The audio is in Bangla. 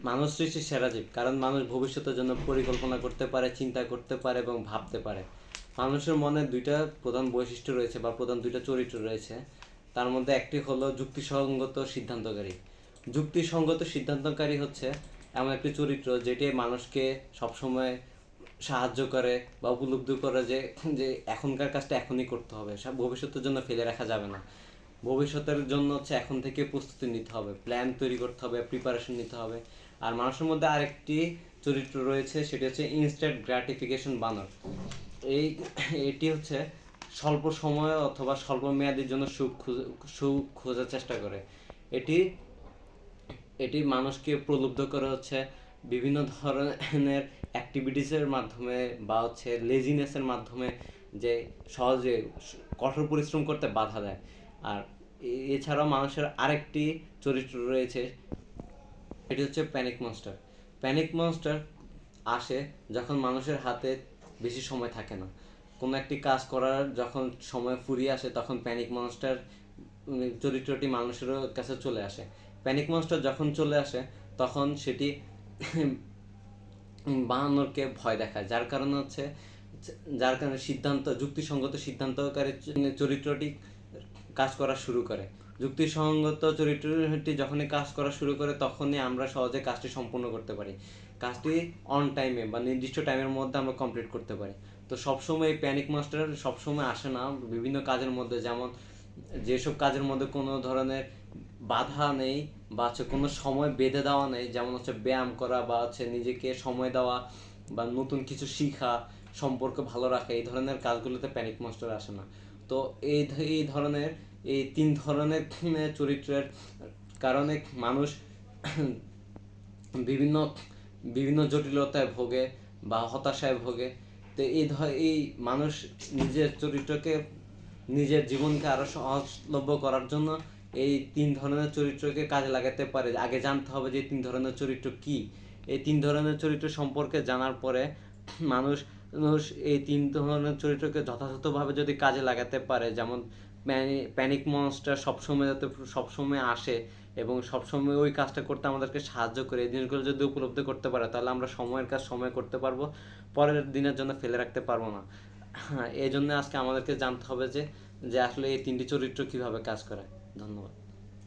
মানুষ সৃষ্টির সেরা জীব, কারণ মানুষ ভবিষ্যতের জন্য পরিকল্পনা করতে পারে, চিন্তা করতে পারে এবং ভাবতে পারে। মানুষের মনে দুইটা প্রধান বৈশিষ্ট্য রয়েছে বা প্রধান দুইটা চরিত্র রয়েছে। তার মধ্যে একটি হলো যুক্তিসঙ্গত সিদ্ধান্তকারী। যুক্তিসঙ্গত সিদ্ধান্তকারী হচ্ছে এমন একটি চরিত্র যেটি মানুষকে সবসময় সাহায্য করে বা উপলব্ধি করে যে যে এখনকার কাজটা এখনই করতে হবে, সব ভবিষ্যতের জন্য ফেলে রাখা যাবে না। ভবিষ্যতের জন্য হচ্ছে এখন থেকে প্রস্তুতি নিতে হবে, প্ল্যান তৈরি করতে হবে, প্রিপারেশন নিতে হবে। আর মানুষের মধ্যে আরেকটি চরিত্র রয়েছে, সেটি হচ্ছে ইনস্ট্যান্ট গ্র্যাটিফিকেশন বানর। এই এটি হচ্ছে স্বল্প সময় অথবা স্বল্প মেয়াদের জন্য সুখ খোঁজার চেষ্টা করে। এটি এটি মানুষকে প্রলুব্ধ করে হচ্ছে বিভিন্ন ধরনের অ্যাক্টিভিটিসের মাধ্যমে বা হচ্ছে লেজিনেসের মাধ্যমে, যে সহজে কঠোর পরিশ্রম করতে বাধা দেয়। আর এছাড়াও মানুষের আরেকটি চরিত্র রয়েছে, এটি হচ্ছে প্যানিক মনস্টার। প্যানিক মনস্টার আসে যখন মানুষের হাতে বেশি সময় থাকে না। কোনো একটি কাজ করার যখন সময় ফুরিয়ে আসে, তখন প্যানিক মনস্টার চরিত্রটি মানুষের কাছে চলে আসে। প্যানিক মনস্টার যখন চলে আসে তখন সেটি বাহান্নরকে ভয় দেখায়, যার কারণে যুক্তিসঙ্গত সিদ্ধান্তকারী চরিত্রটি কাজ করা শুরু করে। যুক্তিসঙ্গত চরিত্রটি যখনই কাজ করা শুরু করে তখনই আমরা সহজে কাজটি সম্পূর্ণ করতে পারি। কাজটি অন টাইমে বা নির্দিষ্ট টাইমের মধ্যে আমরা কমপ্লিট করতে পারি। তো সবসময় এই প্যানিক মাস্টার সবসময় আসে না বিভিন্ন কাজের মধ্যে, যেমন যেসব কাজের মধ্যে কোনো ধরনের বাধা নেই বা হচ্ছে কোনো সময় বেঁধে দেওয়া নেই, যেমন হচ্ছে ব্যায়াম করা বা হচ্ছে নিজেকে সময় দেওয়া বা নতুন কিছু শিখা, সম্পর্ক ভালো রাখা, এই ধরনের কাজগুলোতে প্যানিক মাস্টার আসে না। তো এই ধরনের এই তিন ধরনের চরিত্রের কারণে মানুষ বিভিন্ন বিভিন্ন জটিলতায় ভোগে বা হতাশায় ভোগে। তো এই মানুষ নিজের চরিত্রকে, নিজের জীবনকে আরও সহজলভ্য করার জন্য এই তিন ধরনের চরিত্রকে কাজে লাগাতে পারে। আগে জানতে হবে যে তিন ধরনের চরিত্র কি। এই তিন ধরনের চরিত্র সম্পর্কে জানার পরে মানুষ মানুষ এই তিন ধরনের চরিত্রকে যথাযথভাবে যদি কাজে লাগাতে পারে, যেমন প্যানিক মনস্টার সবসময় আসে এবং সবসময় ওই কাজটা করতে আমাদেরকে সাহায্য করে, এই জিনিসগুলো যদি উপলব্ধি করতে পারে তাহলে আমরা সময়ের কাজ সময় করতে পারবো, পরের দিনের জন্য ফেলে রাখতে পারবো না। এই জন্য আজকে আমাদেরকে জানতে হবে যে আসলে এই তিনটি চরিত্র কিভাবে কাজ করে। ধন্যবাদ।